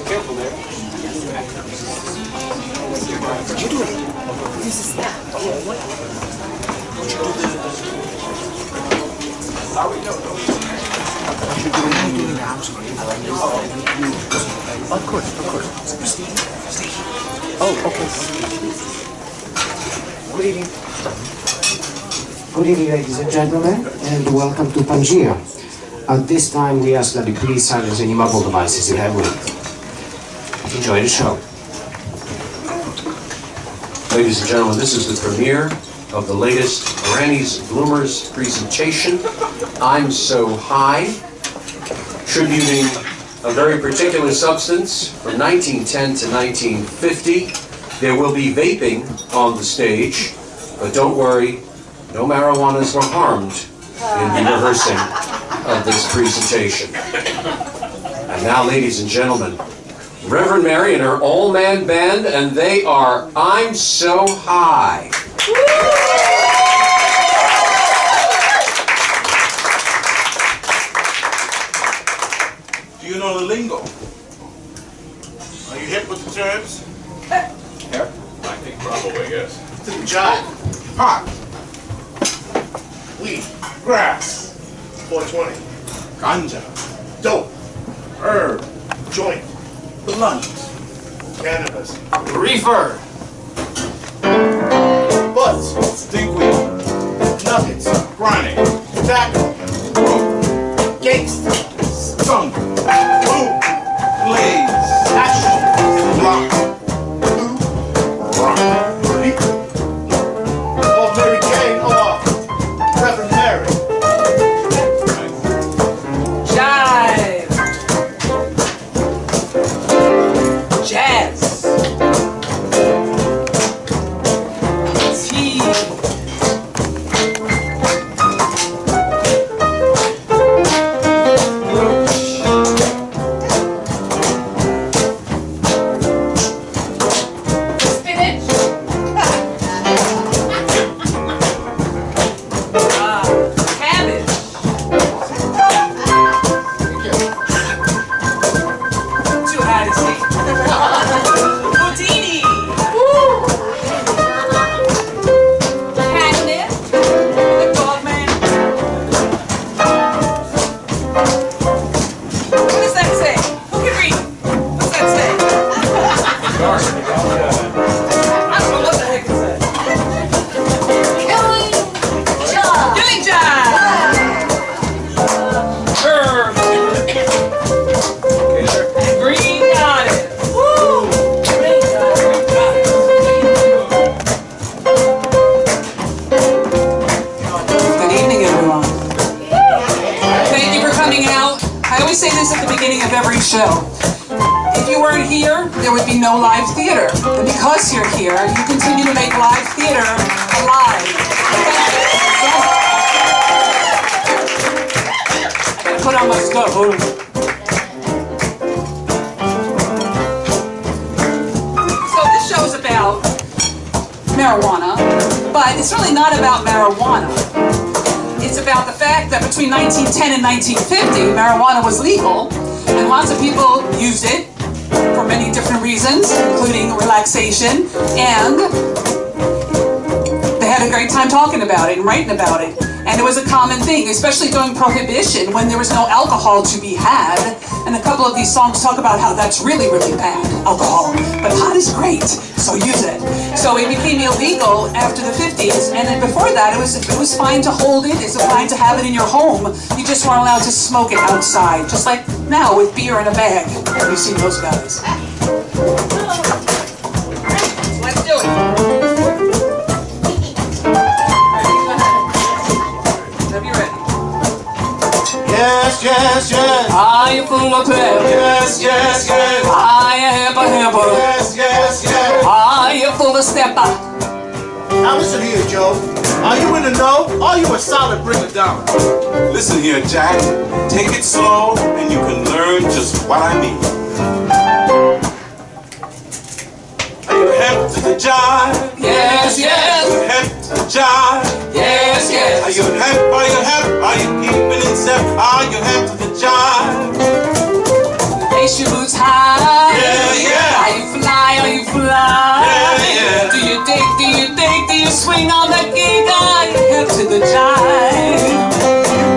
Careful there. What you doing? This is that. Oh, what? Don't you do the... Sorry, no. What you doing now? I'm sorry. Of course. Steve. Oh, okay. Good evening. Good evening, ladies and gentlemen, and welcome to Pangea. At this time, we ask that you please silence any mobile devices you have with you. Enjoy the show. Ladies and gentlemen, this is the premiere of the latest Granny's Bloomers presentation, I'm So High, tributing a very particular substance from 1910 to 1950. There will be vaping on the stage, but don't worry, no marijuanas were harmed in the rehearsing of this presentation. And now, ladies and gentlemen, Reverend Mary and her all-man band, and they are I'm So High. Do you know the lingo? Are you hip with the terms? Here? I think probably, yes. Jive, pot, weed, grass, 420, ganja, dope, herb, joint, blunt, cannabis, Reefer! butts, stinkweed, nuggets, chronic, tobacco, rope, gangsta, skunk, boom, blaze, hash, block, blue, rock, Reefer, or Mary Jane, or Reverend Mary. Jive. Jazz. Tea. Roach. Spinach. Cabbage. Too high to see. Houdini. Catnip. The dog man. What does that say? Who can read? What's that say? I don't know what the heck it says. Killin Jive. Killin Jive. Herb. And green goddess. Green goddess. Good evening, everyone. Thank you for coming out. I always say this at the beginning of every show. If you weren't here, there would be no live theater. And because you're here, you continue to make live theater alive. Thank you so much. I gotta put on my stuff. Hold on. So this show is about marijuana, but it's really not about marijuana. It's about the fact that between 1910 and 1950, marijuana was legal, and lots of people used it for many different reasons, including relaxation, and they had a great time talking about it and writing about it. And it was a common thing, especially during Prohibition, when there was no alcohol to be had. And a couple of these songs talk about how that's really, really bad, alcohol. But pot is great, so use it. So it became illegal after the 50s, and then before that, it was fine to hold it, it's fine to have it in your home. You just weren't allowed to smoke it outside, just like now with beer in a bag. You've seen those guys. Let's do it. Yes, Are you full of pep? yes, Are you hipper? yes. Are you full of stepper? Now listen here, Joe. Are you in the know? Are you a solid bringer down? Listen here, Jack. Take it slow, and you can learn just what I mean. Are you hip to the jive? Yes. Hip to to the jive? Yes, yes. Are you hip? Are you hip? Are you keeping in step? Are you hip to the jive? Lace your boots high. Yeah, yeah. Are you fly? Are you fly? Yeah, yeah. Do you dig? Do you dig? Do you swing on the gig? Are you hip to the jive?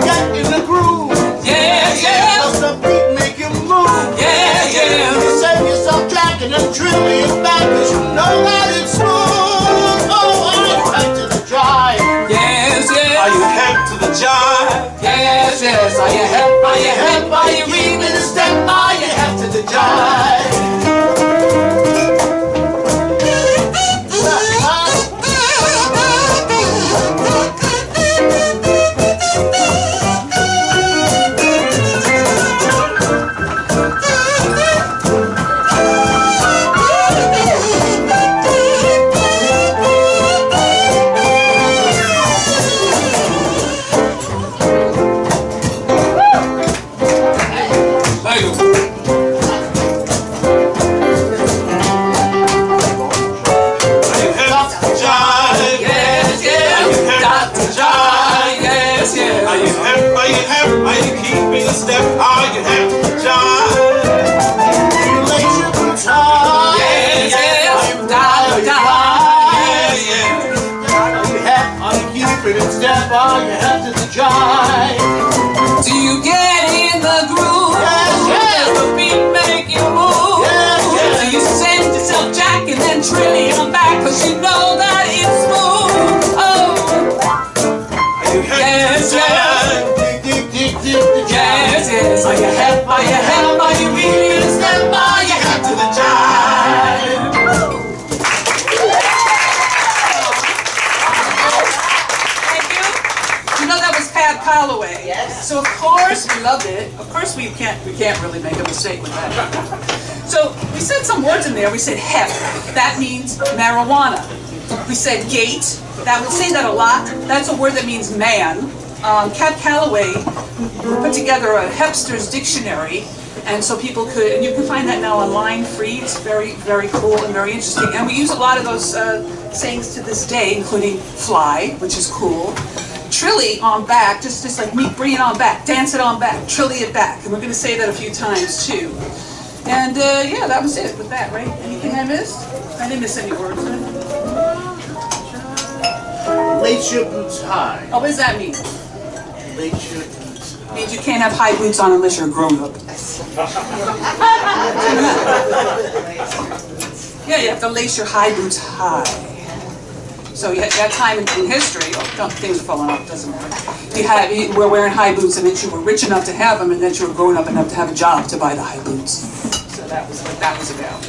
Get in the groove. Yes, yes. Cause the beat make you move. Yeah, yeah. You save yourself jacking and trilling it back, cause you know that it's smooth. Oh, are you hip to the jive? Yes, yes. Are you hip to the jive? Yes, yes. Are you hip? Are you hip? Are you Keeping reading? the step, are you hip to the jive? Are you hip to the jive? Do you get in the groove? Yes, yes. Does the beat make you move? Yes, yes. Do you send yourself jacking and trilling on back, cause you know that it's smooth? Oh, Are you hip yes, to the jive? Dig, dig, dig, dig, the jive. yes, yes. Are you hip? Are you hip? Are you really in step? Are you hip to the jive? Callaway. Yes. So of course we loved it. Of course we can't really make a mistake with that. So we said some words in there. We said hep. That means marijuana. We said gate. We say that a lot. That's a word that means man. Cat Callaway put together a hipster's dictionary, and so people could, and you can find that now online free. It's very, very cool and very interesting. And we use a lot of those sayings to this day, including fly, which is cool. Trilly on back, just like me, bring it on back, dance it on back, trilly it back. And we're going to say that a few times too. And yeah, that was it with that, right? Anything I missed? I didn't miss any words. Lace your boots high. Oh, what does that mean? Lace your boots high. It means you can't have high boots on unless you're a grown up. Yeah, you have to lace your high boots high. So you had that time in history, things are falling off, doesn't matter. You were wearing high boots, and that you were rich enough to have them, and that you were grown up enough to have a job to buy the high boots. So that was what that was about.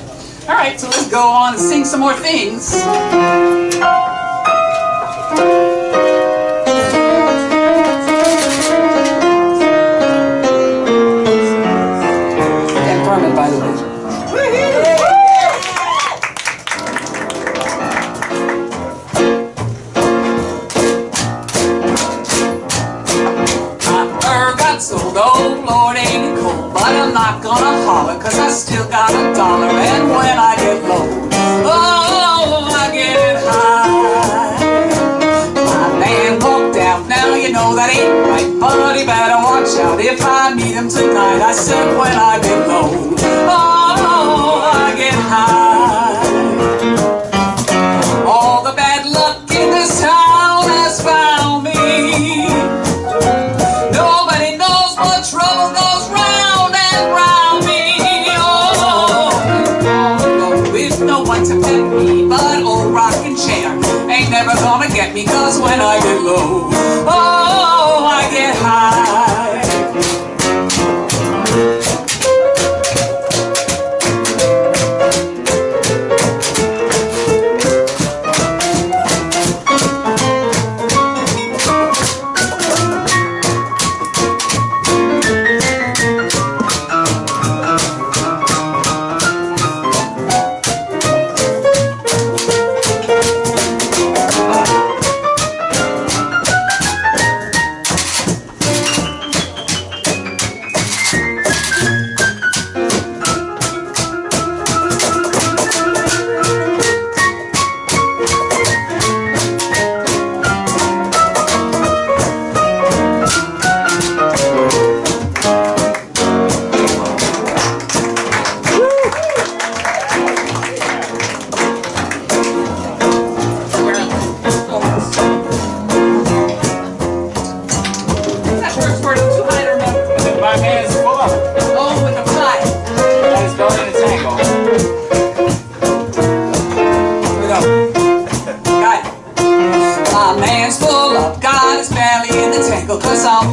All right, so let's go on and sing some more things. And Carmen, by the way. Oh Lord, ain't it cold, but I'm not gonna holler, cause I still got $1, and when I get low, oh, I get high. My man walked out, now you know that ain't right, but he better watch out if I meet him tonight. I said when I get low, oh, I get high. All the bad luck in this town has found me. Trouble goes round and round me. Oh, with no one to pet me, but old rocking chair ain't never gonna get me, cause when I get low, oh, I get high.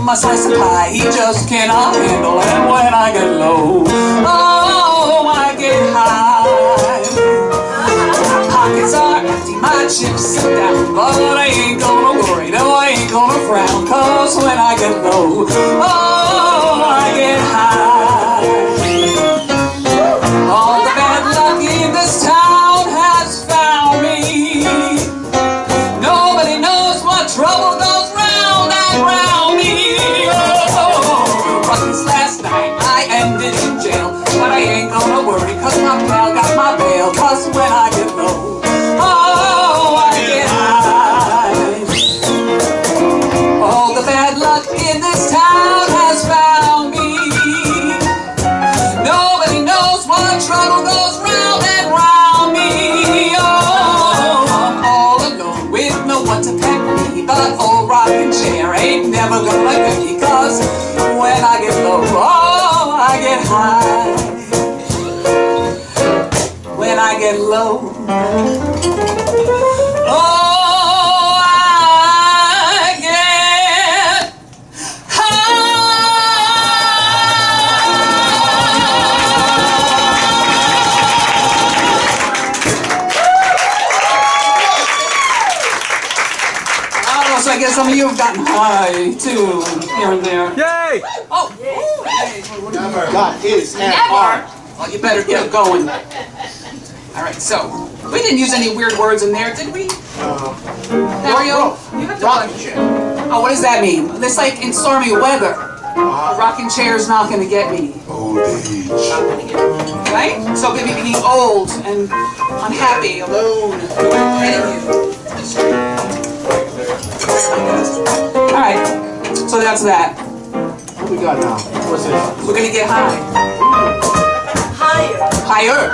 my slice of pie. He just cannot handle it when I get low. Oh, I get high. Pockets are empty, my chips are down, but I ain't gonna worry, no, I ain't gonna frown, cause when I get low, oh, I get high. All the bad luck in this town has found me. Nobody knows what trouble goes round and round me. Oh, but this last night I ended in jail, but I ain't gonna worry, cause my pal got my bail, cause when I get low, oh, I get high. All the bad luck in this town has found me. Nobody knows what trouble goes round and round me. Oh, I'm all alone with no one to pet me, but old rocking chair ain't never gonna get me, cause when I get low, oh, I get high. When I get low, oh, I get high. Oh, so I guess some of you have gotten high too, here and there. Yay! Oh, hey. God is at art. Well, you better get going. All right, so we didn't use any weird words in there, did we? Mario, you have to Rocking chair. Oh, what does that mean? It's like in stormy weather. A rocking chair's not going to get me. Old age. Right? So maybe being old and unhappy, alone, petting you. All right, so that's that. What we got now? What's this? We're going to get high. Higher.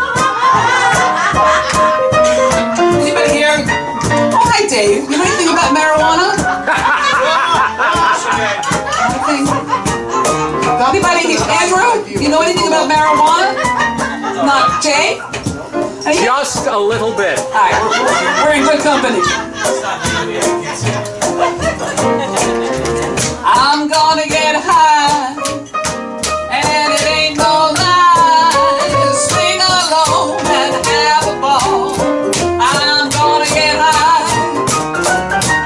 Anybody here? Oh, hi, Dave. You know anything about marijuana? Anybody? Andrew? You know anything about marijuana? Not Jay? Just a little bit. All right, we're in good company. I'm gonna get high, and it ain't no lie. Swing alone and have a ball. I'm gonna get high.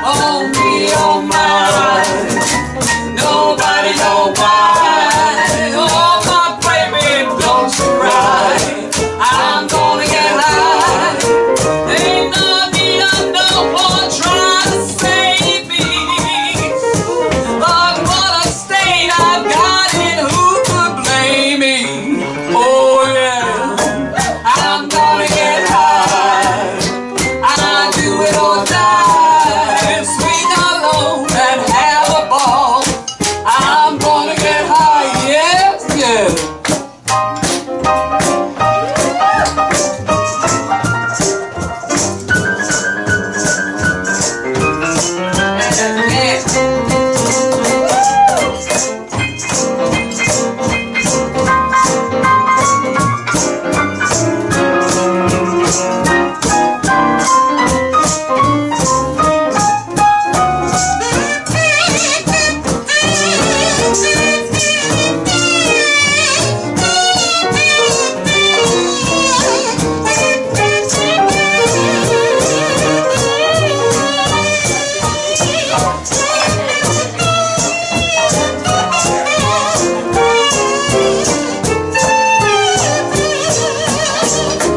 Oh me, oh my. Nobody know why. Oh my baby, don't you cry. I'm gonna get high. Ain't no need of no one trying to save me. But what a state I've got in, who could blame me? Oh yeah, I'm gonna get high. I do it or die. Swing alone and have a ball. I'm gonna get high, yes, yes.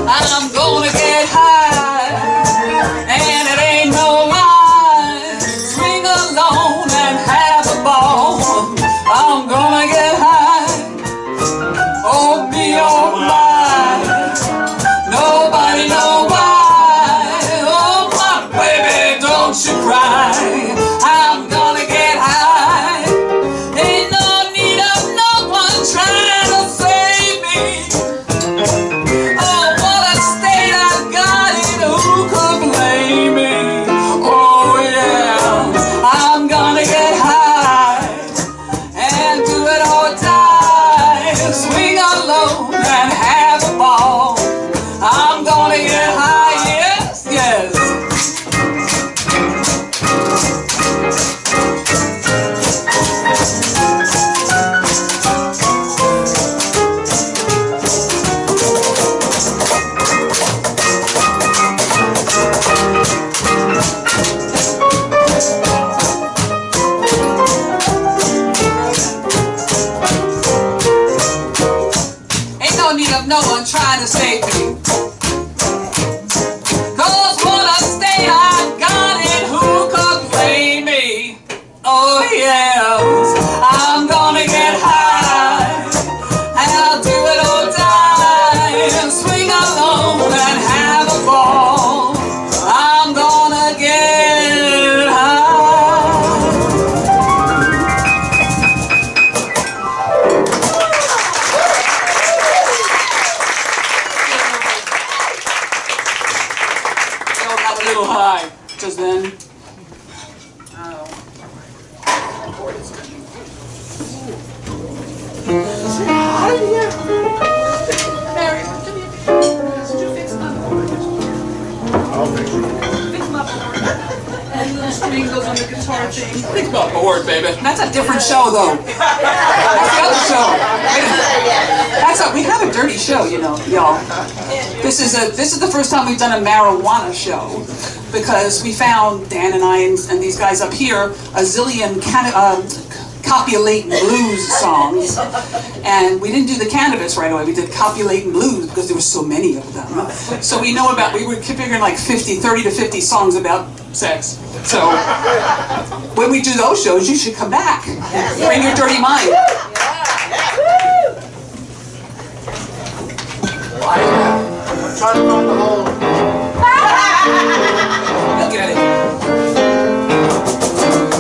I'm gonna get high, and it ain't no lie. Swing alone and have a ball. I'm gonna get high. Oh me, oh my. Nobody know why. Oh my baby, don't you cry. I'm gonna get high. Ain't no need of no one trying to save me. Oh, what a state I've got in, who could blame me? Oh yeah, I'm gonna get high and do it or die. Swing alone and have a ball. I'm gonna get high, yes, yes. little high. Just then. Goes on the guitar thing. Think about board, baby. That's a different show, though. That's the other show. We have a dirty show, you know, y'all. This is the first time we've done a marijuana show because we found, Dan and I and these guys up here, a zillion copulating blues songs, and we didn't do the cannabis right away. We did copulating blues because there were so many of them. So we were figuring like 30 to 50 songs about sex. So when we do those shows, you should come back. Bring your dirty mind. I'm trying to find the hole. Look at it.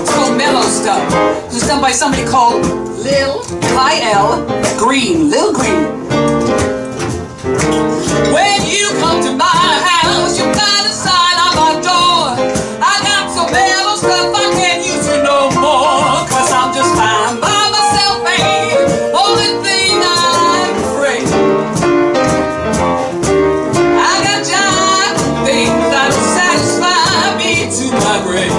It's called Mellow Stuff. It was done by somebody called Lil Green. Lil Green. When you come to my house, you find a sign on my door. I got some mellow stuff I can't use it no more. Cause I'm just fine by myself, babe. Only thing I'm afraid. I got giant things that'll satisfy me to my grave.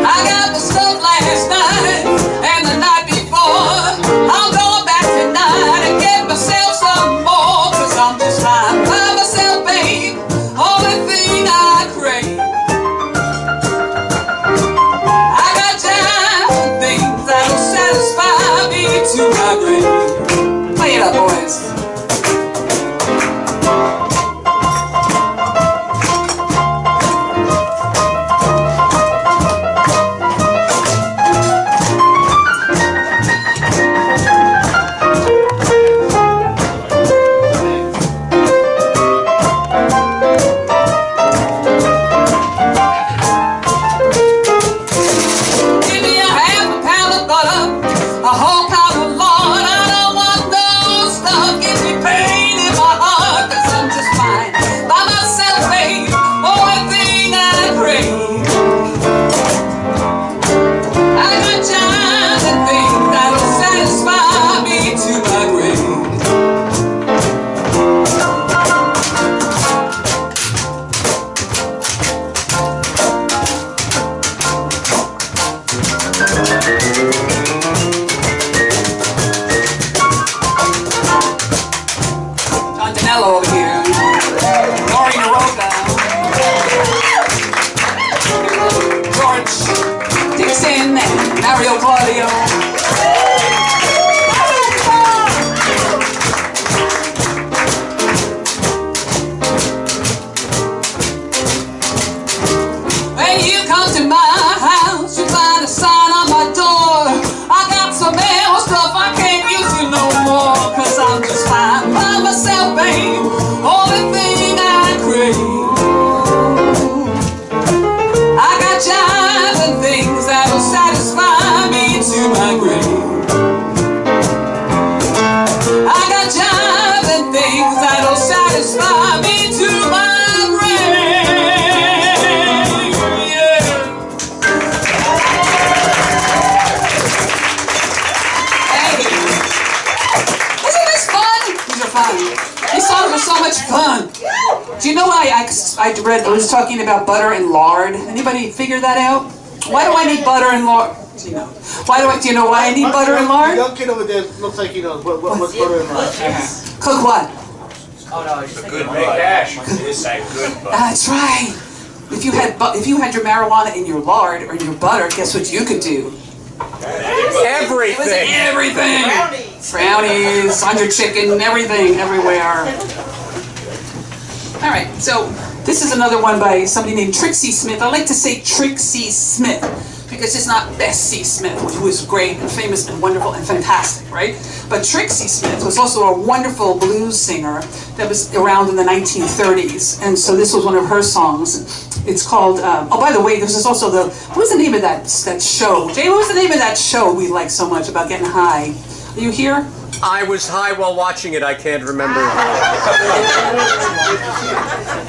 I got the stuff last night and the night before. I'm going back tonight and get myself some more. Cause I'm just fine by myself, babe. Only thing I crave. I got giant things that'll satisfy me to my grave. Play it up, boys. Give me a half a pound of butter, a whole pound of lard. I don't want no stuff, gives me pain in my heart. Cause I'm just fine by myself, babe. Only thing I crave. I got giant things that'll satisfy me to my grave. John over here. Lori Naroka. George Dixon and Mario Claudio. When you come to my house, you find a sign on my door. I got some mail stuff I can't use it no more. Cause I'm just fine by myself, babe. Only thing I crave. I got giant things that'll satisfy me to my grave. I got giant things that'll satisfy me to my grave. Yeah. Hey. Isn't this fun? These are fun. These songs are so much fun. Do you know why I was talking about butter and lard? Anybody figure that out? Why do I need butter and lard? Do you know? Do you know why I need butter and The lard? young kid over there looks like he knows what's butter and lard. Cook what? Oh no, it's good big hash. It's that good butter. That's right. If you had your marijuana in your lard or in your butter, guess what you could do? It was everything. Brownies on your chicken, everything, everywhere. All right, so this is another one by somebody named Trixie Smith. I like to say Trixie Smith because it's not Bessie Smith, who is great and famous and wonderful and fantastic, right? But Trixie Smith was also a wonderful blues singer that was around in the 1930s, and so this was one of her songs. It's called, oh, by the way, this is also what was the name of that show? Jay, what was the name of that show we like so much about getting high? Are you here? I was high while watching it. I can't remember.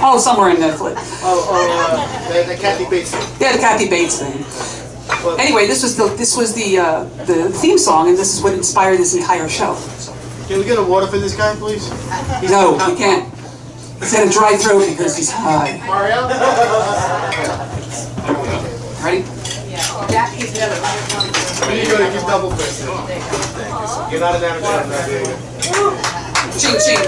Oh, somewhere in Netflix. The Kathy Bates thing. Yeah, the Kathy Bates thing. Anyway, this was the theme song, and this is what inspired this entire show. Can we get a water for this guy, please? No, we can't. He's got a dry throat because he's high. Mario? Ready? You're gonna give double fist. You're not an amateur. There you go. Ching ching.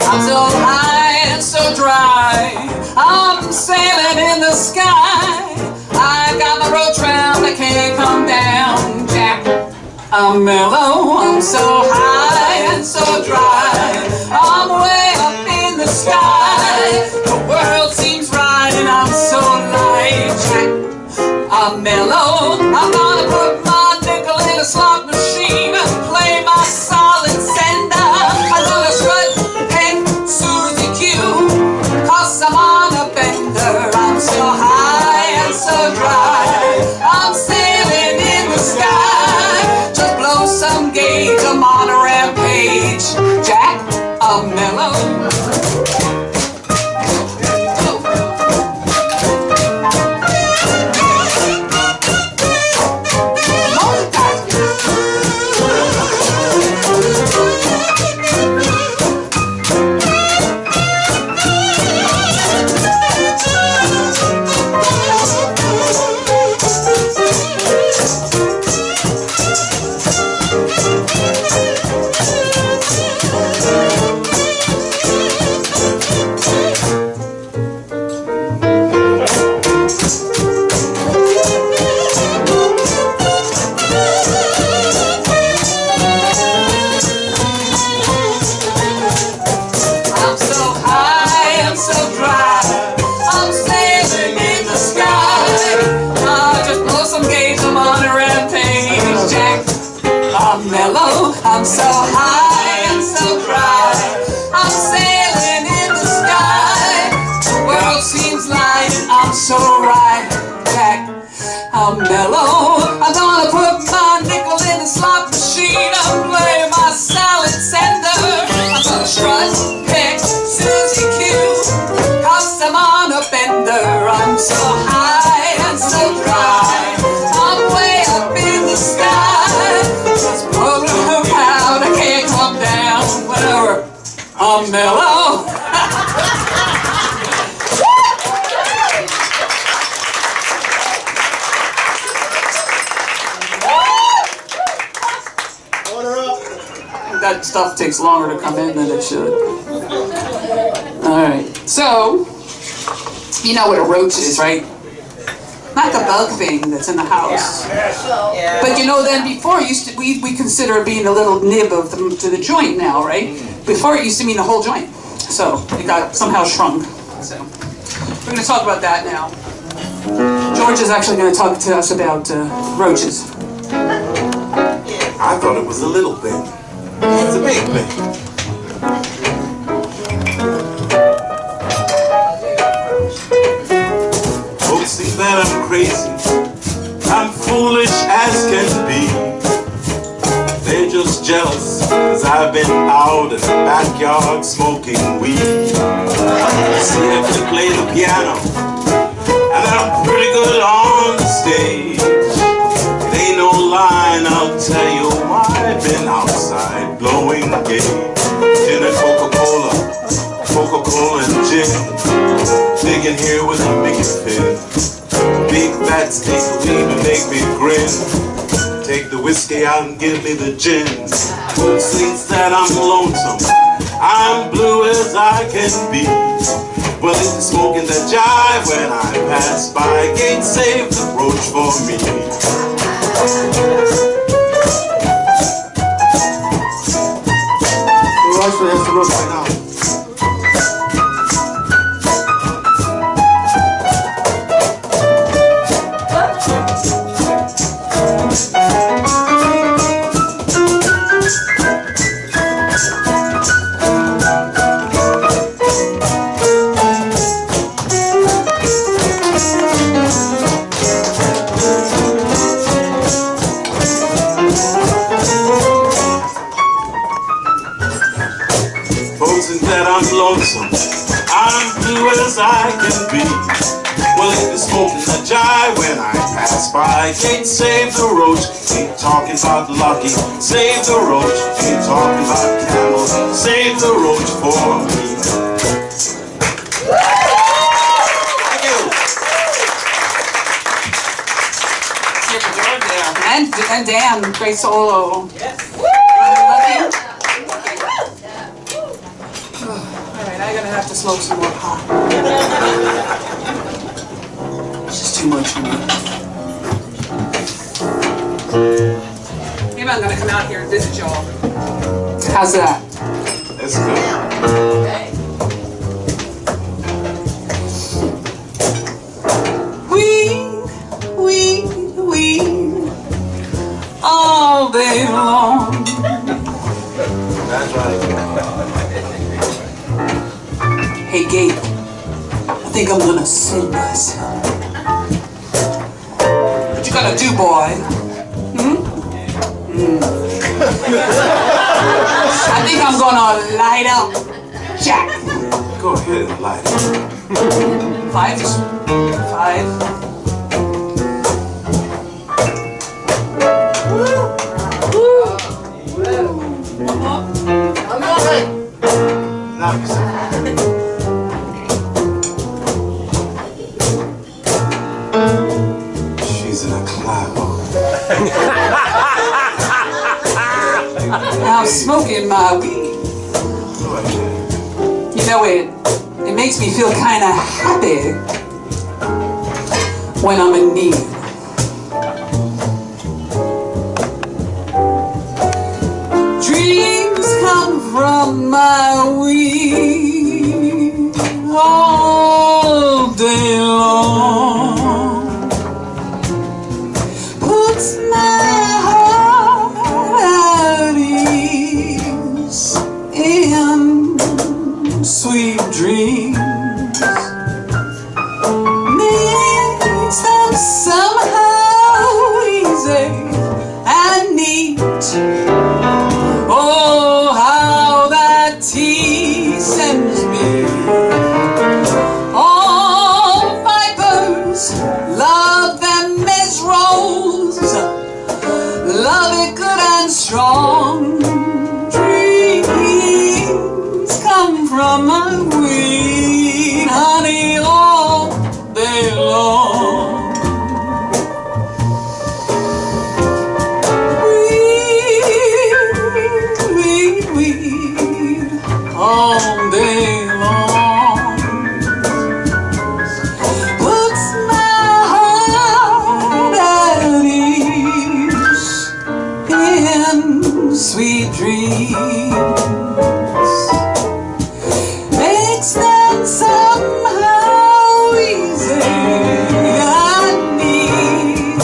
I'm so high and so dry. I'm sailing in the sky. I got my roach round, I can't come down, Jack. I'm mellow, I'm so high and so dry. I'm way up in the sky. The world seems right and I'm so light, Jack. I'm mellow, I'm gonna put my nickel in a slot machine and play my solid sender. I'm gonna strut and Susie Q, 'cause I'm on a bender. I'm so high and so dry. I'm sailing in the sky. Just blow some gauge, I'm on a rampage. Jack, I'm mellow. I'm so high and so dry. I'm sailing in the sky. The world seems light and I'm so right, Jack. I'm mellow. I'm gonna put my nickel in the slot machine and play my salad sender. I'm gonna strut, pick, Susie Q, 'cause I'm on a bender. I'm so high and so dry. I'm way up in the sky. Just pulling around, I can't come down. Whatever. I'm mellow. That stuff takes longer to come in than it should. Alright, so, you know what a roach is, right? Not the bug thing that's in the house. Yeah. But you know, then before it used to, we consider it being a little nib of to the joint now, right? Before it used to mean the whole joint. So, it got somehow shrunk. So, we're going to talk about that now. George is actually going to talk to us about roaches. I thought it was a little thing. It's a big thing. Folks think that I'm crazy. I'm foolish as can be. They're just jealous, 'cause I've been out in the backyard smoking weed. See, I can play the piano, and I'm pretty good on the stage. It ain't no lie, and I'll tell you why. I've been outside blowing gay. Gin and Coca-Cola, Coca-Cola and gin. Digging here with a Mickey pin. Big fat steak will even make me grin. Take the whiskey out and give me the gin. Who thinks that I'm lonesome? I'm blue as I can be. Well, if you're smoking that jive when I pass by, can't save the roach for me. Actually, that's the roach right now. lonesome, I'm blue as I can be. Well, if you're smoking a jive when I pass by, can't save the roach, keep talking about Lucky. Save the roach, keep talking about Camel. Save the roach for me. Thank you. And Dan, great solo. Yes. Alright, I'm gonna have to smoke some more pot. It's just too much for me. Maybe I'm gonna come out here and visit y'all. How's that? That's good. Weed, all day long. That's right. Hey, Gabe, I think I'm gonna sing myself. What you gonna do, boy? I think I'm gonna light up Jack. Go ahead and light it. 5. Knock yourself out. She's in a cloud. I'm smoking my weed. Go ahead. You know, it makes me feel kind of happy when I'm in need. Dreams come from my weed all day long. Puts my heart at ease in sweet dreams. Makes them somehow easy and neat. Oh, how that tea sends me. All vipers love them as rolls. Love it good and strong. Dreams come from my weed, honey, all day long. Weed, all day long. Puts my heart at ease in sweet dreams. Makes them somehow easy and neat.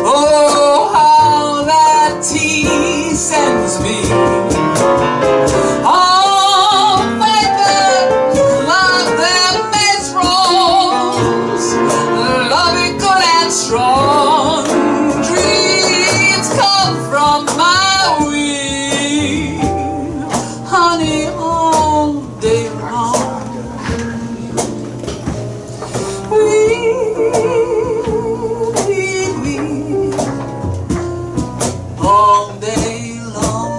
Oh, how that tea sends me. All vipers love them as rolls. Love it good and strong. Dreams come from my weed, honey, all day long. Weed, all day long.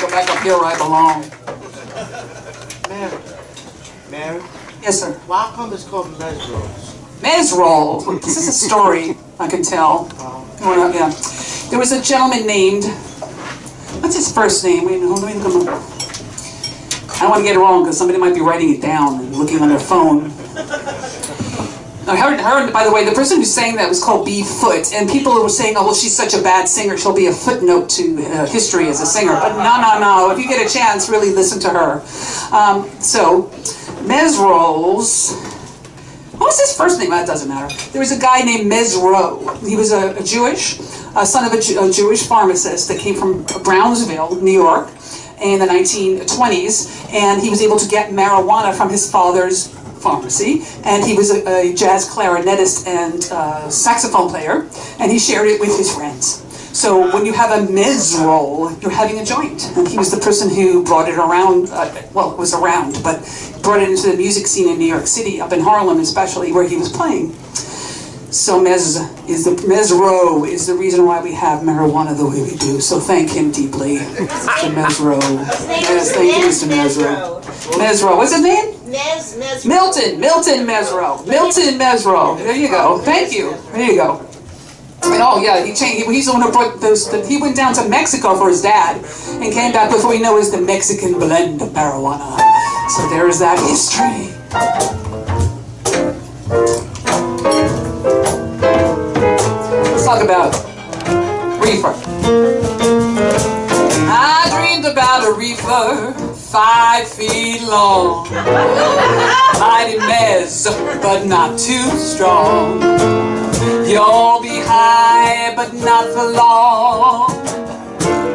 Go back up here where I belong. Mary, Yes, sir. why come it's called Mesros? Mesroll. This is a story I can tell. Growing up, yeah. There was a gentleman named, what's his first name? Wait, hold on, let me look him up. I don't want to get it wrong because somebody might be writing it down and looking on their phone. I heard, by the way, the person who sang that was called B. Foot, and people were saying, oh, well, she's such a bad singer, she'll be a footnote to history as a singer. But no, if you get a chance, really listen to her. So, Mesrolls What was his first name? That doesn't matter. There was a guy named Mesro. He was a Jewish, son of a Jewish pharmacist that came from Brownsville, New York, in the 1920s, and he was able to get marijuana from his father's pharmacy, and he was a jazz clarinetist and saxophone player, and he shared it with his friends. So when you have a Mesro, you're having a joint. And he was the person who brought it around, well, it was around, but brought it into the music scene in New York City, up in Harlem especially, where he was playing. So Mesro is the reason why we have marijuana the way we do. So thank him deeply, Mr. Mesro. Yes, thank you, Mr. Mesro. Mesro, what's his name? Milton Mesro. Milton Mesro. There you go. Thank you. There you go. And oh yeah, he changed. He's the one who brought those. He went down to Mexico for his dad, and came back before we know it was the Mexican blend of marijuana. So there is that history. Let's talk about Reefer. I dreamed about a reefer 5 feet long, mighty mez, but not too strong. You'll be high, but not for long.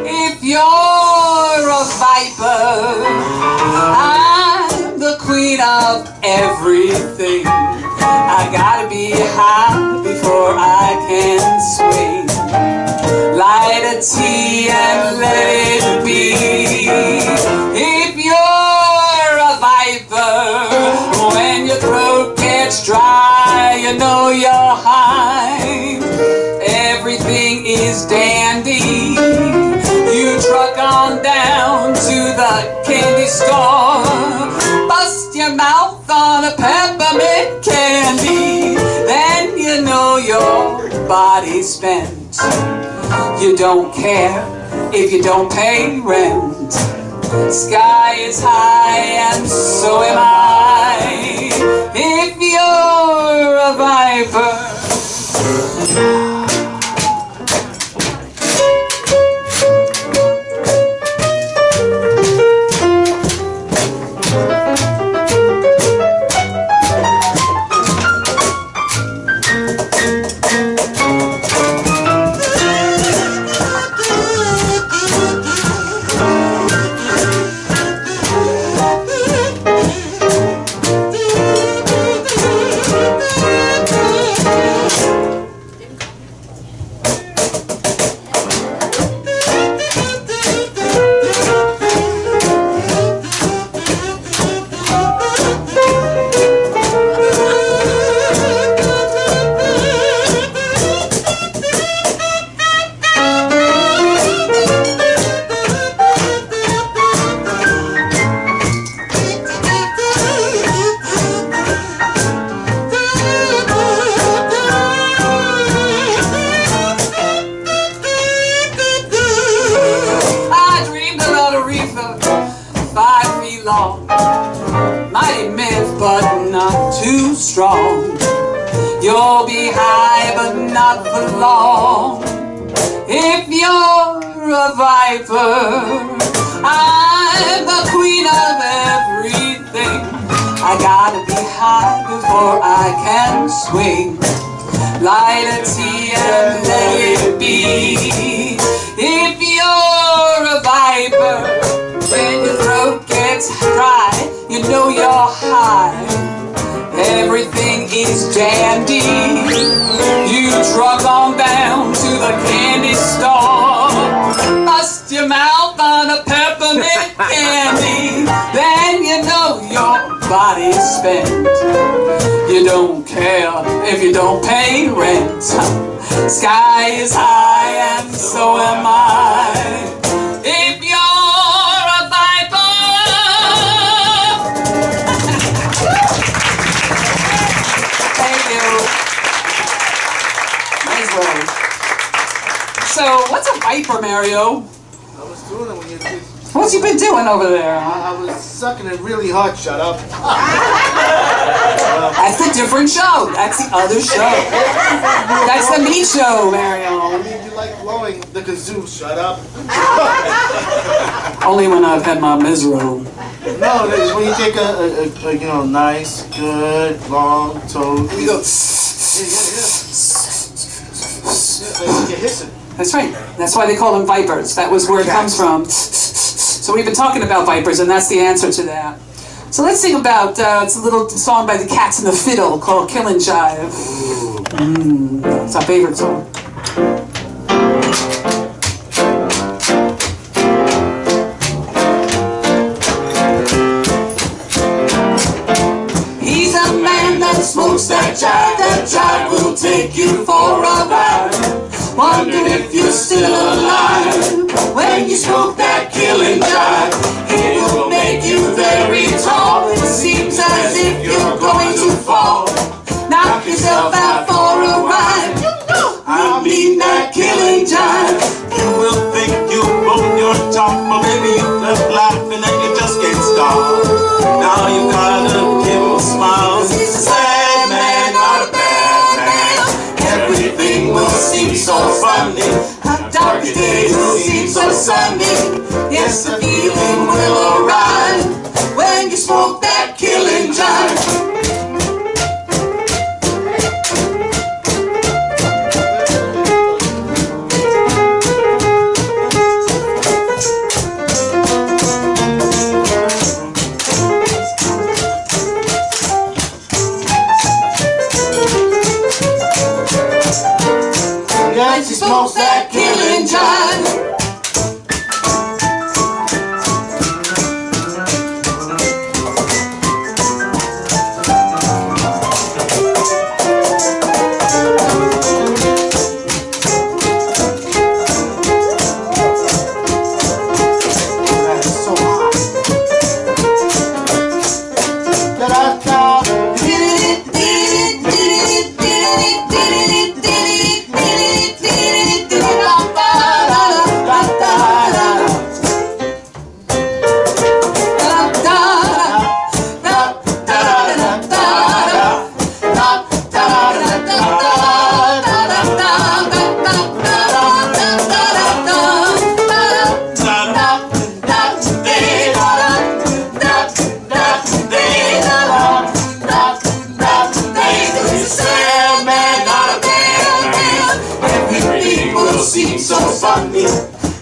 If you're a viper, I'm the queen of everything. I gotta be high before I can swing. Light a tea and let it be. If you're a viper, when your throat gets dry, you know you're high. Everything is dandy. You truck on down to the candy store, bust your mouth on a peppermint candy. Then you know your body's spent. You don't care if you don't pay rent. Sky is high and so am I. If you're a viper. Strong. You'll be high but not for long. If you're a viper, I'm the queen of everything. I gotta be high before I can swing. Light a tea and let it be. If you're a viper, when your throat gets dry, you know you're high. Everything is dandy. You truck on down to the candy store, bust your mouth on a peppermint candy. Then you know your body's spent. You don't care if you don't pay rent. Sky is high and so am I. If you're a viper. So, what's a viper, Mario? I was doing it when you did. What's you been doing over there? I was sucking it really hard. Shut up. That's a different show. That's the other show. That's the meat show, Mario. I mean, you like blowing the kazoo. Shut up. Only when I've had my Mesro. No, when you take a you know, nice, good, long toast. You go. You're hissing. That's right. That's why they call them vipers. That was where it comes from. So we've been talking about vipers, and that's the answer to that. So let's sing about, it's a little song by the Cats and the Fiddle called Killin Jive. It's our favorite song. He's a man that smokes that jive will take you for a ride. Wonder if you're still alive when you smoke that Killin Jive. It will make you very tall. It seems as if you're going to fall. Knock yourself out for a ride. I mean that Killin Jive. You will think you broke your top, but maybe you left laughing and you just can't stop. Now you gotta give him a smile. He's a sad man, not a bad man. Everything will seem so funny. Dark days will seem so sunny. Yes, the feeling will arrive when you smoke that Killin Jive. Yes, he smokes that Killin Jive.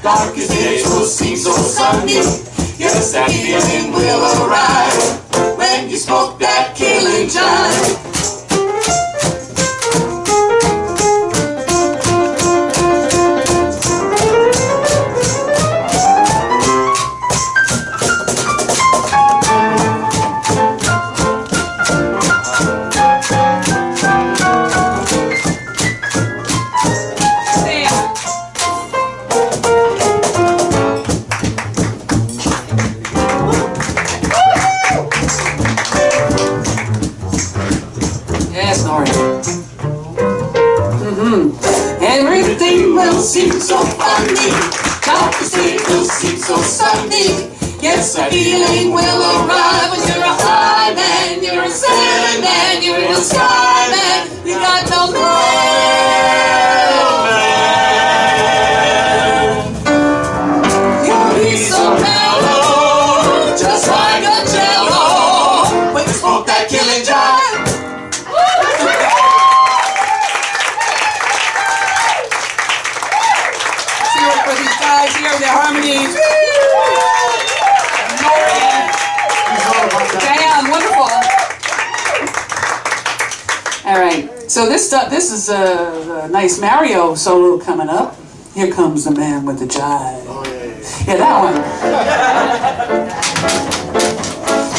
Darkest days will seem so sunny. Yes, that feeling will arrive when you smoke that Killin Jive. Everything will seem so funny. Darkest days will seem so sunny. Yes, that feeling will arrive when you're a high man, you're a sad man, you're a sky man. You got no man. You'll be so mellow, just like a jello, when you smoke that Killin Jive. For these guys here, their harmonies. Dan, wonderful. All right, so this is a nice Mario solo coming up. Here comes the man with the jive. Yeah, that one.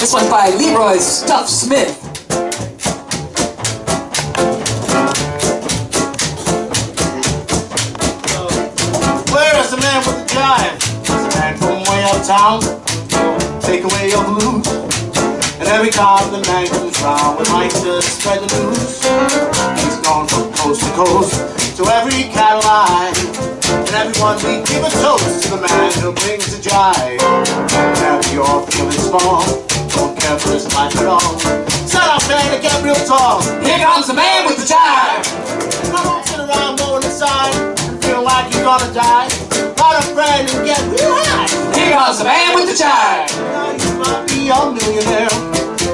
This one's by Leroy Stuff Smith. The man with the jive. The man from way uptown. Take away your blues. And every time the man comes round, we might just spread the news. He's gone from coast to coast to every Caroline. And everyone we give a toast to the man who brings the jive. Whenever you're feeling small, don't care for his life at all. Set up man to get real tall. Here comes the man with the jive. And I don't sit around blowing the side and feel like you're gonna die. Got a friend and get real high. Here comes the man with the jive. Now you might be young millionaire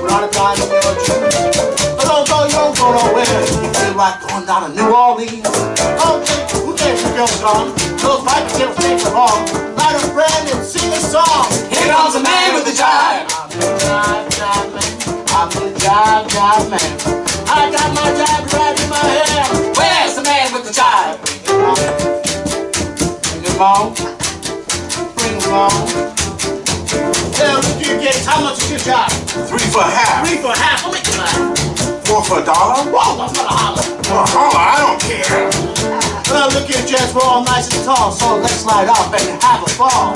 without a dime in your jeans. But although you don't go nowhere, you feel like going down to New Orleans. Okay, who cares if you're gone? Those pipes get a take along. Light a friend and sing a song. Here comes a man with a jive. I'm the jive, jive man. I got my jive right in my hair. Where's the man with the jive? Bring him on. Bring him on. Tell the DJs how much is your jive? 3 for half. 3 for half. I'll make it laugh. 4 for $1. Whoa, that's not a holler. Well, holla, I don't care. Well, look here, Jess, we're all nice and tall, so let's slide off and have a ball.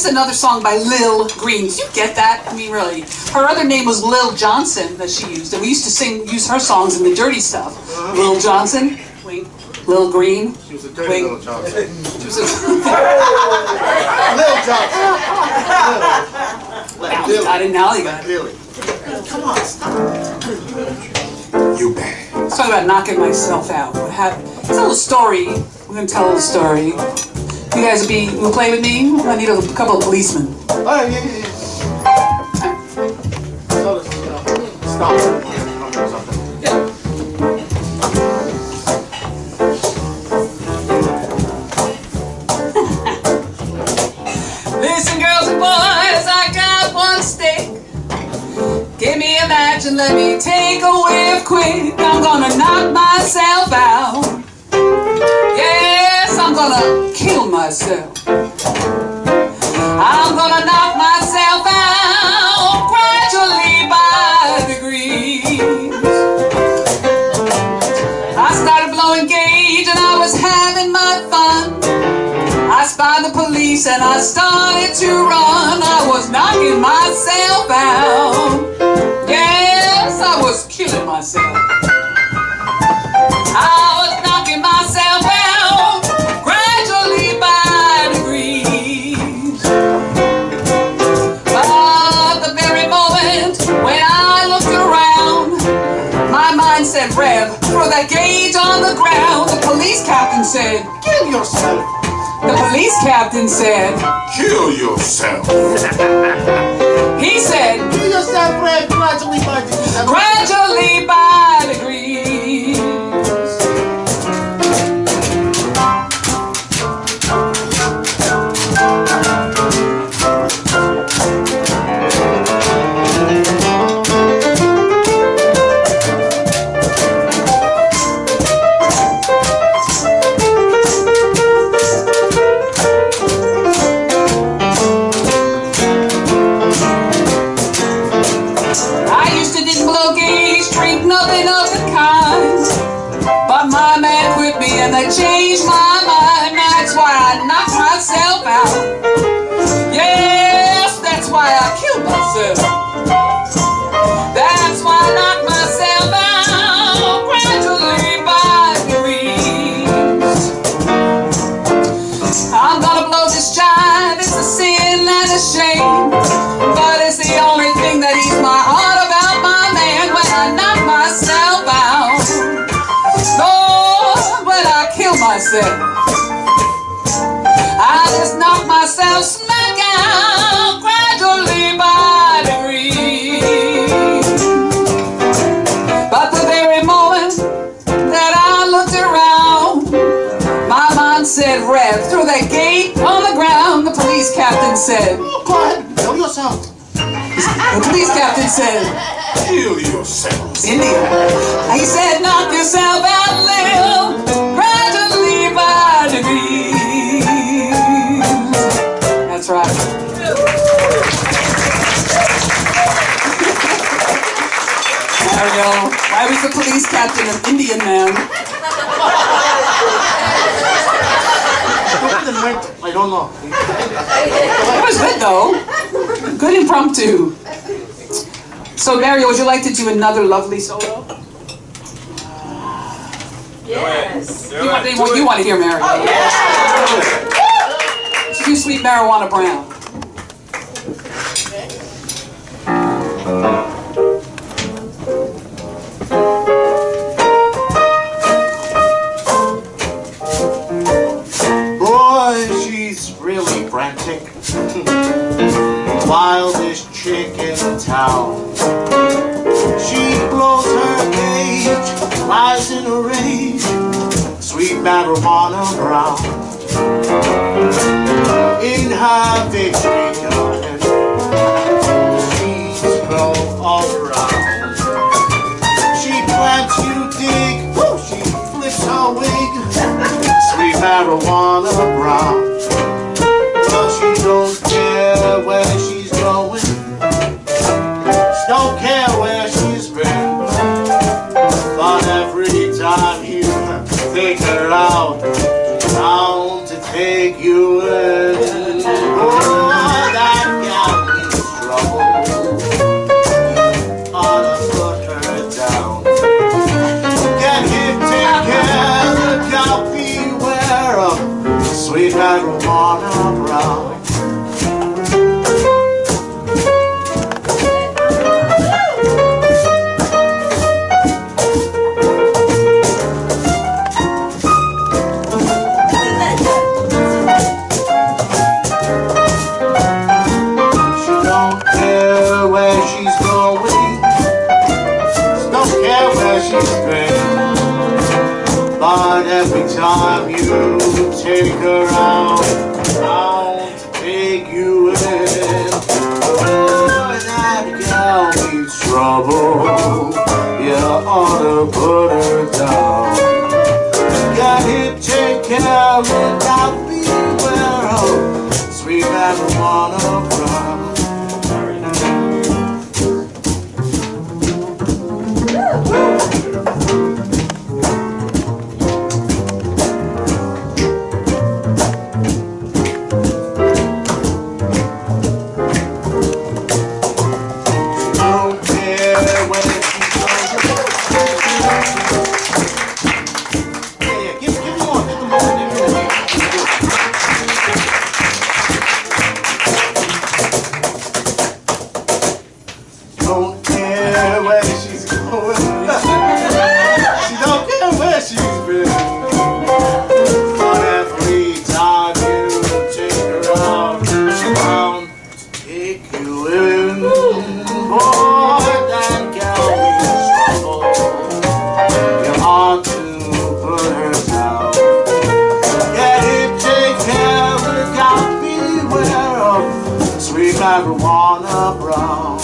Another song by Lil Green. Did you get that? I mean, really. Her other name was Lil Johnson that she used, and we used to use her songs in the dirty stuff. Lil Johnson, wink. Lil Green, she was a dirty wink. Lil Johnson. She was a Lil Johnson. Out in Hollywood. Lily. Come on, stop. You bad. Let's talk about knocking myself out. What happened? Tell a story. We're gonna tell a story. You guys will play with me? I need a couple of policemen. Oh, yeah. Stop. Yeah. Listen, girls and boys, I got one stick. Give me a match and let me take a whiff quick. I'm gonna knock myself out. Yes, I'm gonna kill myself. I'm gonna knock myself out gradually by degrees. I started blowing gauge and I was having my fun. I spied the police and I started to run. I was knocking myself out. Yes, I was killing myself. I was knocking myself out gradually by degrees. But the very moment when I looked around, my mind said, Rev, throw that gauge on the ground. The police captain said, kill yourself. The police captain said, kill yourself. He said, kill yourself, Rev, gradually by degrees. Gradually by degrees. And I changed my mind. That's why I knocked myself out. Yes, that's why I killed myself. That's why I knocked myself out gradually by degrees. I'm gonna blow this jive. It's a sin and a shame, but it's the only thing I said, I just knocked myself smack out gradually by degrees. But the very moment that I looked around, my mind said, Rev, through that gate on the ground. The police captain said, Go ahead, kill yourself. the police captain said, Kill yourself. Indian. He said, knock yourself out, live gradually by degrees. That's right. Mario, why was the police captain an Indian man? I don't know. It was good though. Good impromptu. So Mario, would you like to do another lovely solo? Yes. You want to hear Mario? Oh, yeah. Let's do Sweet Marijuana Brown. Boy, she's really frantic. Wildest chick in town. She blows her cage, lies in a rage. Sweet marijuana brown. In her victory garden, she's grow all around. She plants you dig, she flips her wig. Sweet marijuana brown. Well, she don't care where she's going. She don't care where she's been. But every time you take her out, bound to take you in. Oh, that gal is trouble. Ought to put her down. Get him, take care, look out, beware of sweet marijuana brown. But every time you take her out, I'll take you in. Oh, that gal needs trouble. You ought to put her down. Got him, take care, look out, beware of sweet marijuana brown. Marijuana brown.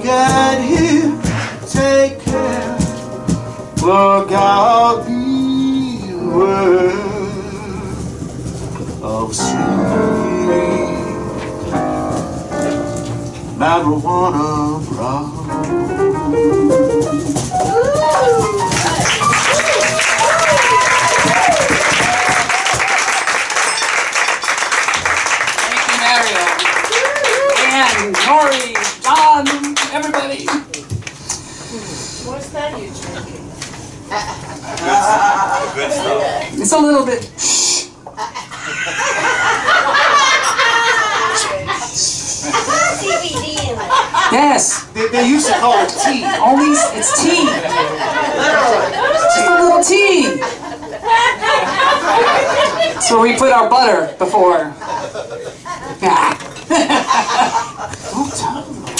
Get here, take care, look out, beware of sweet marijuana brown. Nori, John, everybody. What's that you drinking? Good stuff. It's a little bit. CBD in it. Yes. They used to call it tea. Only it's tea. Just a little tea. That's where we put our butter before. Yeah. All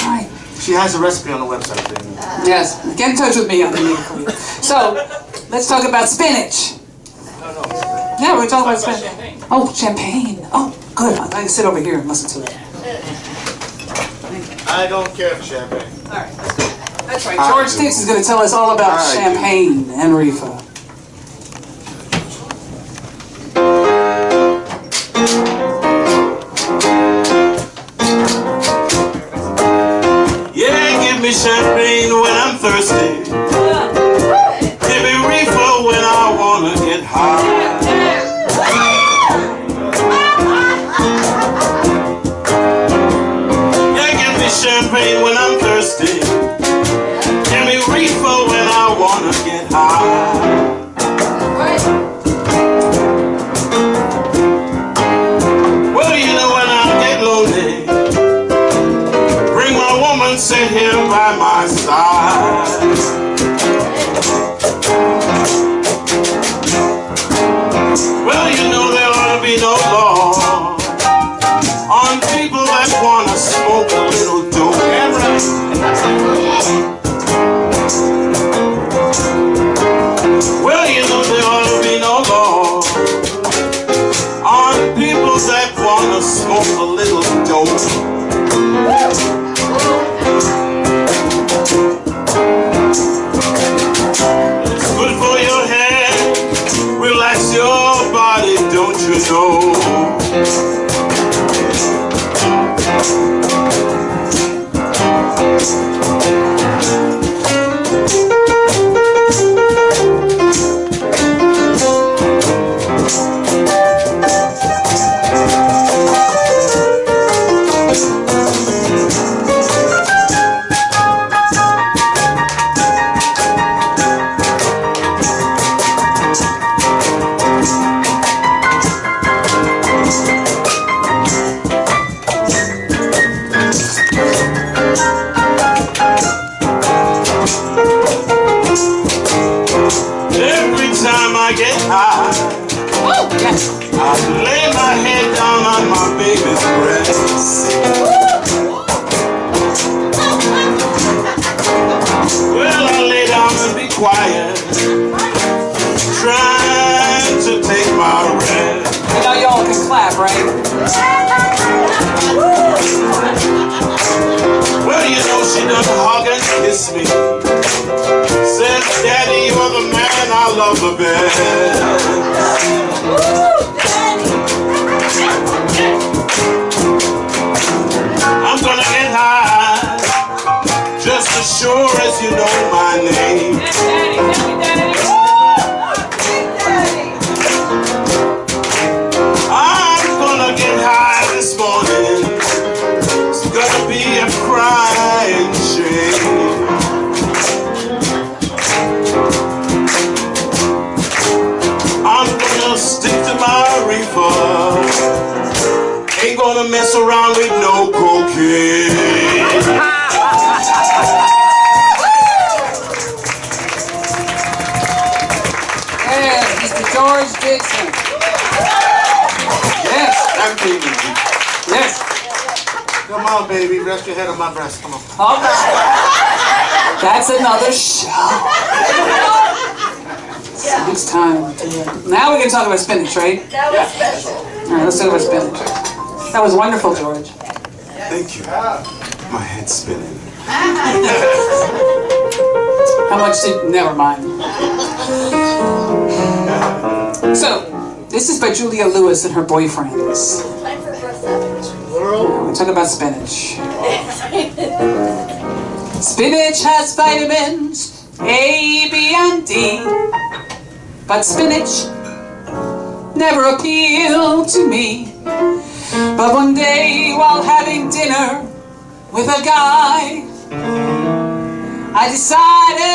right. She has a recipe on the website. Baby. Yes. Get in touch with me. I'll do it for you. So, let's talk about spinach. Yeah, we're talking about spinach. Oh, champagne. Oh, good. I can sit over here and listen to it. I don't care for champagne. All right, that's good. That's right. George Dix is going to tell us all about champagne and reefer. Yeah, give me champagne when I'm thirsty. Give me reefer when I wanna get high. Champagne when I'm thirsty. Give me reefer when I wanna get high. Well, you know when I get lonely, bring my woman, sit here by my side. Well, you know there ought to be no law on people that wanna smoke a little dope. Well, you know there ought to be no law on people that wanna smoke a little dope. It's good for your head, relax your body, don't you know? I lay my head down on my baby's breast. Well, I lay down and be quiet, trying to take my rest. You know y'all can clap, right? Well, you know she done hug and kiss me. Said, Daddy, you're the man I love the best. I'm gonna get high, just as sure as you know my name. I'm gonna get high this morning. It's gonna be a crying shame. I'm gonna stick to my reefer. Ain't gonna mess around with no cocaine. Yeah, Mr. George Dixon. Yes. Yes. Come on, baby. Rest your head on my breast. Come on. All right. That's another show. It's time. Now we can talk about spinach, right? That was special. All right, let's talk about spinach. That was wonderful, George. Thank you. My head's spinning. How much did... Never mind. So, this is by Julia Lewis and her boyfriends. Time for breath savage. We talk about spinach. Spinach has vitamins A, B, and D. But spinach never appealed to me. But one day while having dinner with a guy, I decided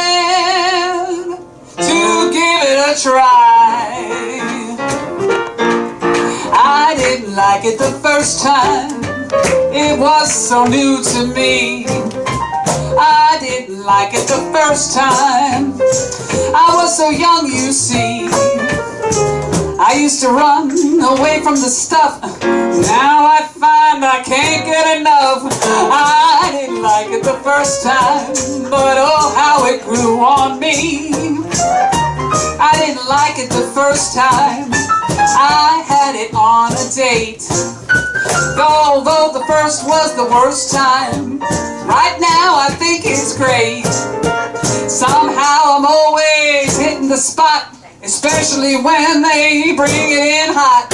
to give it a try. I didn't like it the first time, it was so new to me. I didn't like it the first time. I was so young, you see. I used to run away from the stuff. Now I find I can't get enough. I didn't like it the first time, but oh, how it grew on me. I didn't like it the first time. I had it on a date. Although the first was the worst time, right now I think it's great. Somehow I'm always hitting the spot, especially when they bring it in hot.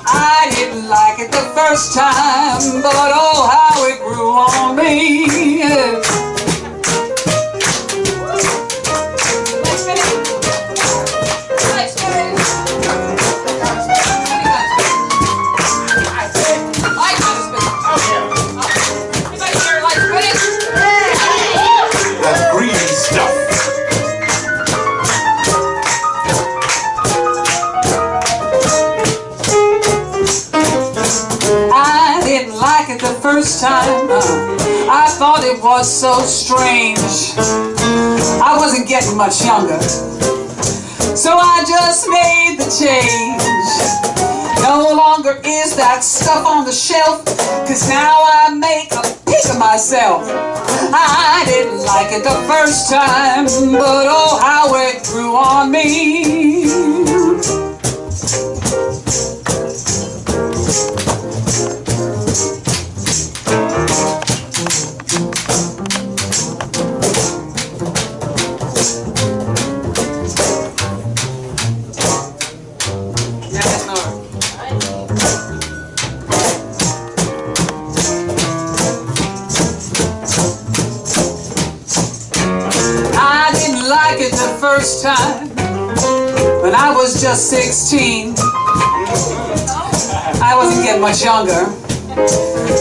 I didn't like it the first time, but oh, how it grew on me. That's green stuff. I didn't like it the first time. I thought it was so strange. I wasn't getting much younger, so I just made the change. No longer is that stuff on the shelf, 'cause now I make a pig of myself. I didn't like it the first time, but oh, how it grew on me. First time when I was just 16. I wasn't getting much younger,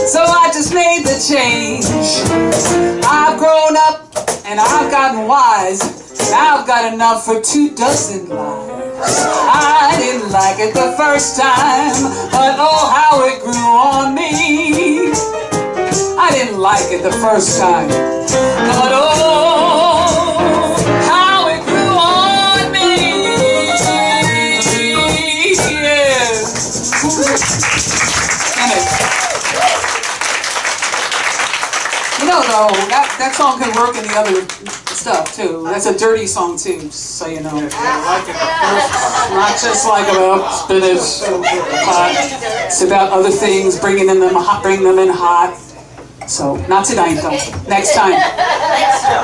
so I just made the change. I've grown up and I've gotten wise. Now I've got enough for 24 lives. I didn't like it the first time, but oh, how it grew on me. I didn't like it the first time, but oh, how it grew on me. Yes. You know, though, that song can work in the other stuff too. That's a dirty song too, so you know. Not just like about spinach, pot. It's about other things, bringing them in hot. So not tonight though. Next time.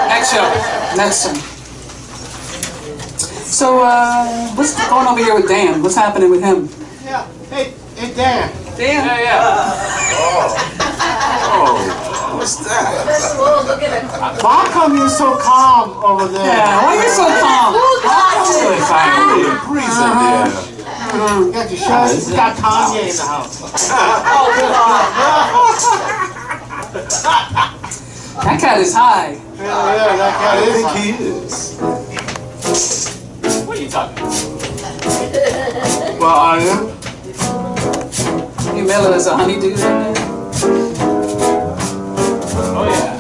Next show. Next time. So what's going over here with Dan? What's happening with him? Yeah. Hey Dan. Dan? What's that? How come you're so calm over there? Yeah, why are you so calm? Really kind of breeze in there. You got your shoes. You got Kanye in the house. That cat is high. Yeah, that cat I is. think he is. What are you talking about? Well, are you? You mellow as a honeydew in there? Oh yeah.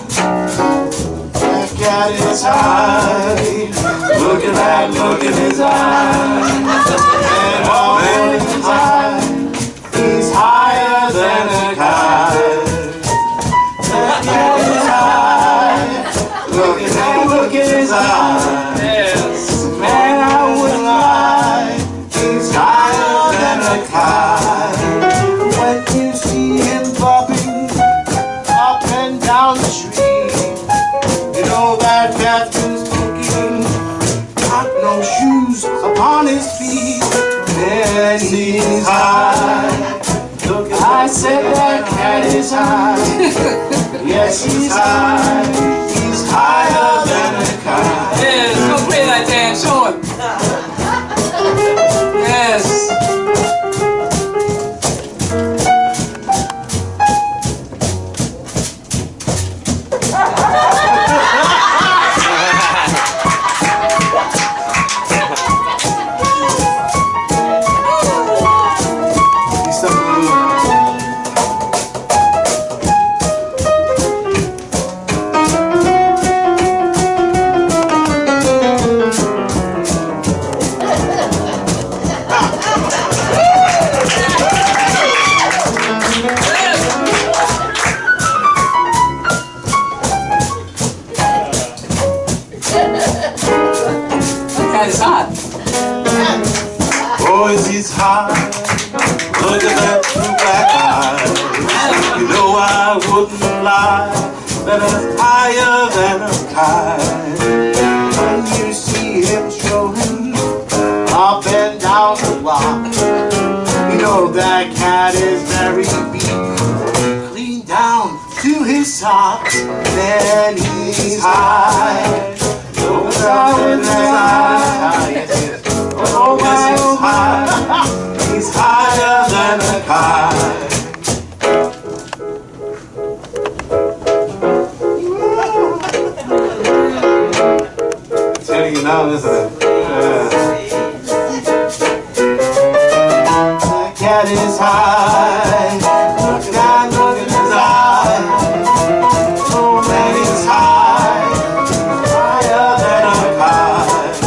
That cat is high. Look at that look in his eyes. And all in his eye, he's higher than a kite. That cat is high. Look at that look in his eye. Yes. Man, I wouldn't lie. He's higher than a kite. When you see him bobbing up and down the street, you know that cat is looking. Got no shoes upon his feet. Man, he's high. Look, I said that cat is high. Yes, he's high. He's higher than a kite. Yes, go play that Dan, show him. Yes. high. Look at that blue black eye. You know I wouldn't lie, that it's higher than a kite. When you see him strolling up and down the block, you know that cat is very beat, clean down to his socks. Then he's high. Oh, he's high. He's higher than a kite. You know, isn't it? The cat is high. Look down, look in his eye. Oh, man, he's high. Higher than a kite.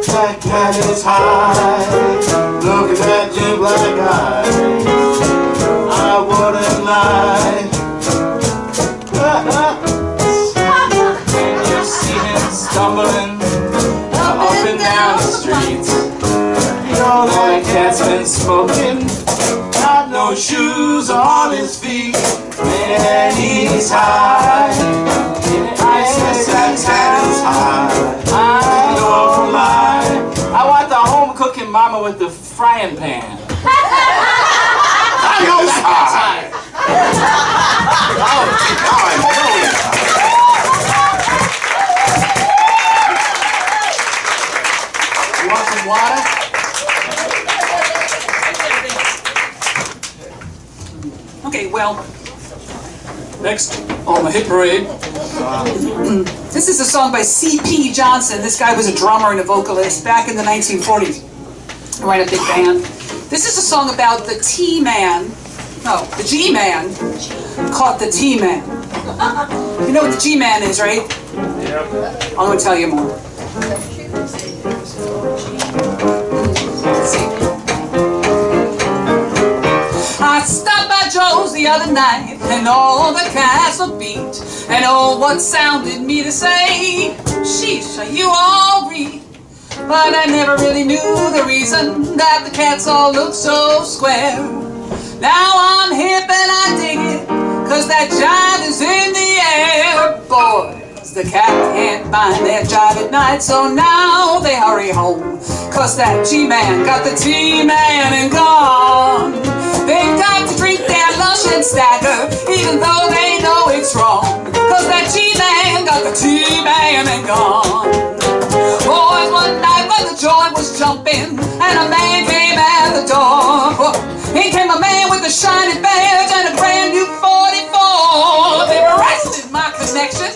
That cat is high. Look at that blue black eye. I wouldn't lie. You see him stumbling up and down the street. You know that cat's been smoking, got no shoes on his feet. Man, he's high. I said that cat is high. I don't lie. I want the home cooking mama with the frying pan. I know it's high. You want some water? Okay, well, next on the hit parade. This is a song by C.P. Johnson. This guy was a drummer and a vocalist back in the 1940s. Right, a big band. This is a song about the T-Man, no, the G-Man, caught the T-Man. You know what the G-Man is, right? Yeah. I'm going to tell you more. See. I stopped by Joe's the other night, and all the cats were beat. And oh, what sounded me to say, sheesh, are you all read? But I never really knew the reason that the cats all look so square. Now I'm hip and I dig it, cause that jive is in the air. Boys, the cat can't find their jive at night, so now they hurry home, cause that G-Man got the T-Man and gone. They've got to drink their lush and stagger, even though they know it's wrong, cause that G-Man got the T-Man and gone. Boys, one night when the joint was jumping and a man came at the door, he came a man with a shiny badge and a brand new 44. They arrested my connection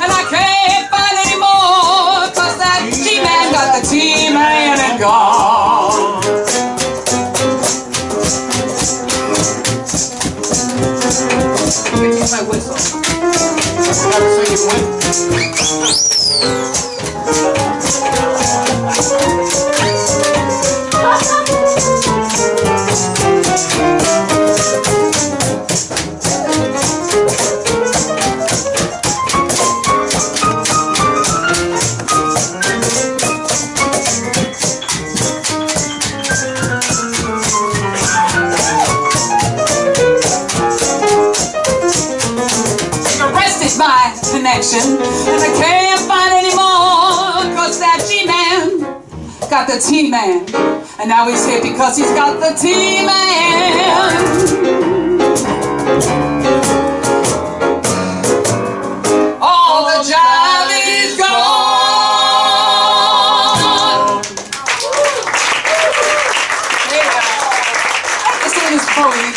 and I can't find any more, cause that G-Man got the T-Man and gone. Here's my whistle. My connection, and I can't find any more, cause that G-Man got the T-Man, and now he's here because he's got the T-Man. All the jive is gone.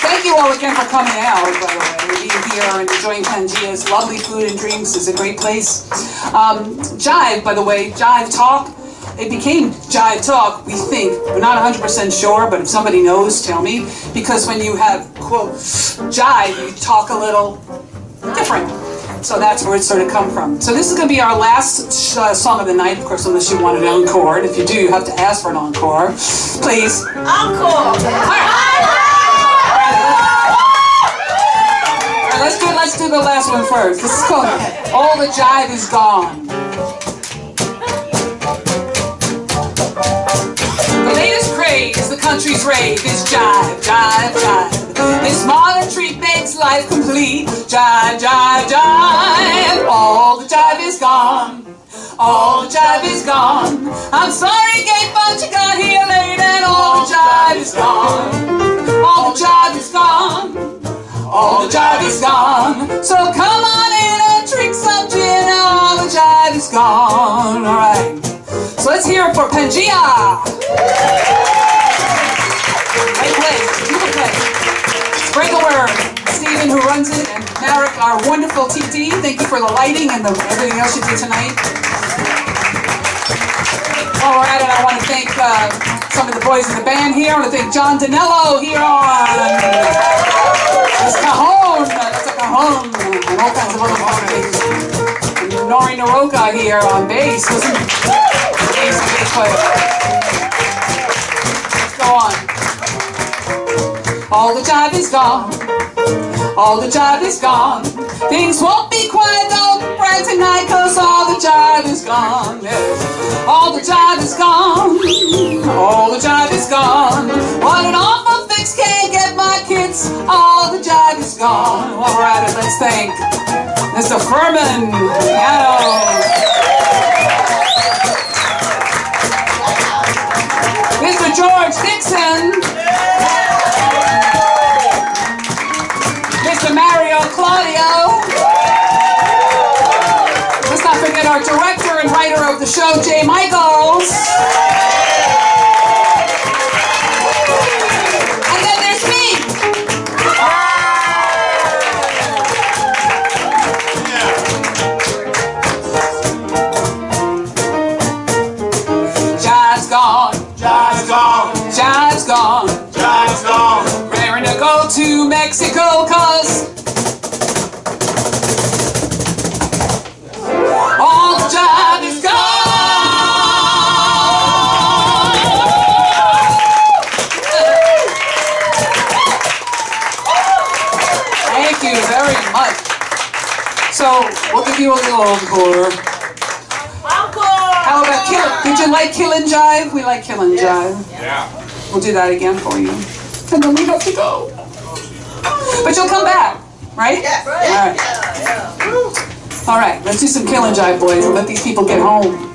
Thank you all again for coming out, by the way. Being here and enjoying Pangea's lovely food and drinks is a great place. Jive, by the way, Jive Talk, it became Jive Talk, we think. We're not 100% sure, but if somebody knows, tell me. Because when you have, quote, jive, you talk a little different. So that's where it sort of come from. So this is going to be our last song of the night, of course, unless you want an encore. And if you do, you have to ask for an encore. Please. Encore! Let's do the last one first. This is called All the Jive is Gone. The latest craze is the country's rave is jive, jive, jive. This modern treat makes life complete. Jive, jive, jive. All the jive is gone. All the jive is gone. I'm sorry, gay, but you got here late and all the jive is gone. All the jive is gone. All the jive is gone. So come on in and drink some gin. All the jive is gone. All right. So let's hear it for Pangea. Great place. Beautiful place. Spread the word. Stephen, who runs it, and Marek, our wonderful TT. Thank you for the lighting and everything else you did tonight. While we're at it, I want to thank some of the boys in the band here. I want to thank John Danello here on this cajon. That's a cajon. And all kinds of other things. And Nori Naroka here on bass. Listen, bass player. Go on. All the jive is gone. All the jive is gone. Things won't be quiet, don't brag tonight, cause all the jive is gone. Yeah. All the jive is gone. All the jive is gone. What an awful fix, can't get my kids. All the jive is gone. While we're at it, let's thank Mr. Furman, piano. Mr. George Dixon. Mr. Mario Claudio. Let's not forget our director and writer of the show, Jay Michaels. And then there's me. Jive's gone. Jive's gone. Jive's gone. Jive's gone. Raring to go to Mexico, cause all the jive is gone. Thank you very much. So we'll give you a little encore. How about Killin? Did you like Killin Jive? We like Killin Jive. Yeah. We'll do that again for you. And then we have to go. But you'll come back, right? Yes. All right. All right, let's do some Killin Jive, boys, and let these people get home.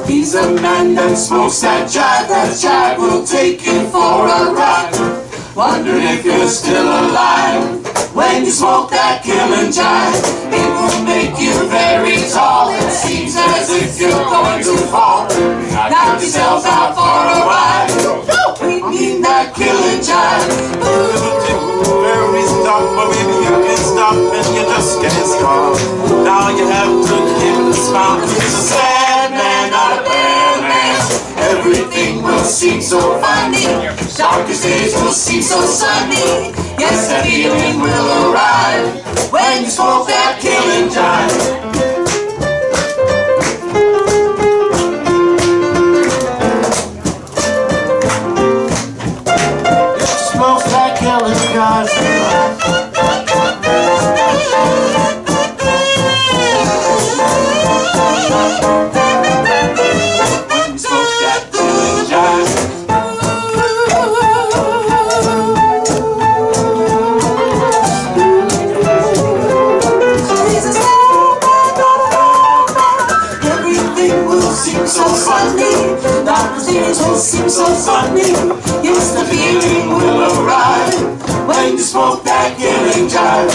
He's a man that smokes that jive will take you for a ride. Wondering if you're still alive when you smoke that Killin Jive. It will make you very tall. It seems as if you're going to fall. Knock yourself out for a ride. We need that Killin Jive. Very stop, but maybe you can stop and you just can't stop. Now you have to give it a smile. He's a sad man, not a bad man. Everything will seem so funny. Darkest days will seem so sunny. Yes, that feeling will arrive when you smoke that Killin Jive. Smoke that Killin Jive. Seems so funny. Yes, the feeling will arrive when you smoke that Killin Jive.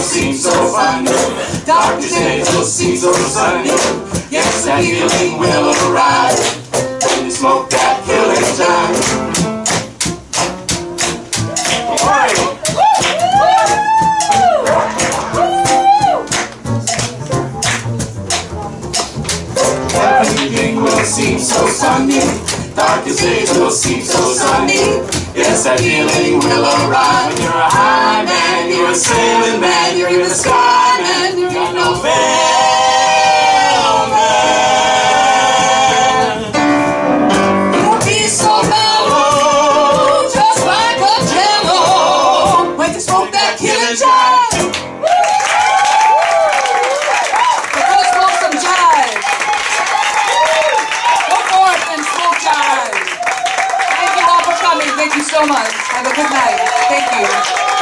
Seems so funny. Darkest days will seem so sunny. Yes, Yes, that feeling will arrive when you smoke that Killin Jive. Everything will seem so sunny, darkest days will seem so sunny. Yes, that feeling will arrive when you're a high man, you're a sailing man, you're in the sky man, you got no fail man. You'll be so mellow, just like a jello, when you smoke that Killin Jive. Let's smoke some jive. Go forth and smoke jive. Thank you all for coming. Thank you so much. Have a good night. Thank you.